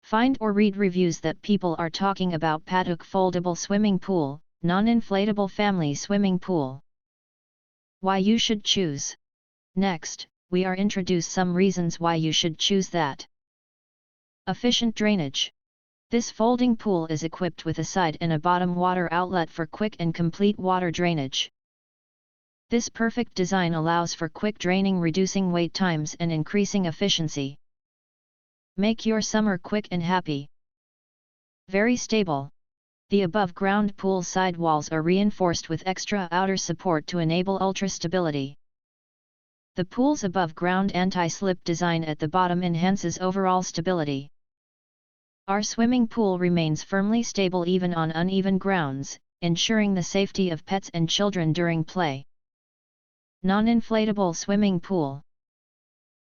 Find or read reviews that people are talking about Patouque Foldable Swimming Pool, Non-Inflatable Family Swimming Pool. Why you should choose. Next, we are introduce some reasons why you should choose that. Efficient drainage. This folding pool is equipped with a side and a bottom water outlet for quick and complete water drainage. This perfect design allows for quick draining, reducing wait times and increasing efficiency. Make your summer quick and happy. Very stable. The above-ground pool side walls are reinforced with extra outer support to enable ultra stability. The pool's above-ground anti-slip design at the bottom enhances overall stability. Our swimming pool remains firmly stable even on uneven grounds, ensuring the safety of pets and children during play. Non-inflatable swimming pool.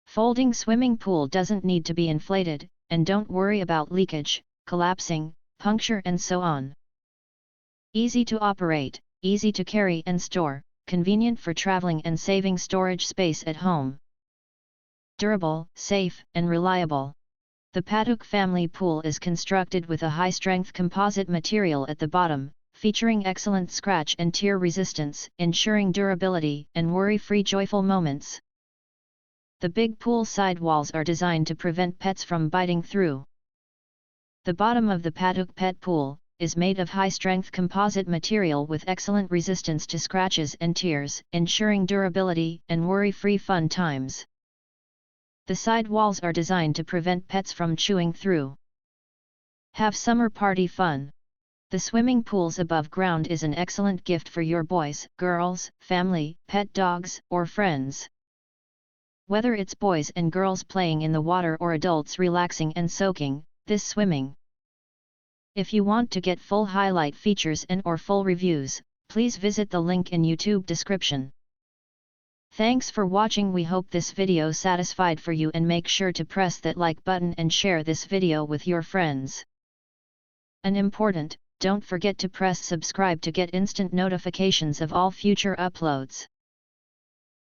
Folding swimming pool doesn't need to be inflated, and don't worry about leakage, collapsing, puncture and so on. Easy to operate, easy to carry and store, convenient for traveling and saving storage space at home. Durable, safe, and reliable. The Patouque family pool is constructed with a high-strength composite material at the bottom, featuring excellent scratch and tear resistance, ensuring durability and worry-free joyful moments. The big pool side walls are designed to prevent pets from biting through. The bottom of the Patouque pet pool is made of high-strength composite material with excellent resistance to scratches and tears, ensuring durability and worry-free fun times. The side walls are designed to prevent pets from chewing through. Have summer party fun. The swimming pools above ground is an excellent gift for your boys, girls, family, pet dogs, or friends. Whether it's boys and girls playing in the water or adults relaxing and soaking, this swimming. If you want to get full highlight features and or full reviews, please visit the link in YouTube description. Thanks for watching. We hope this video satisfied for you and make sure to press that like button and share this video with your friends. And important, don't forget to press subscribe to get instant notifications of all future uploads.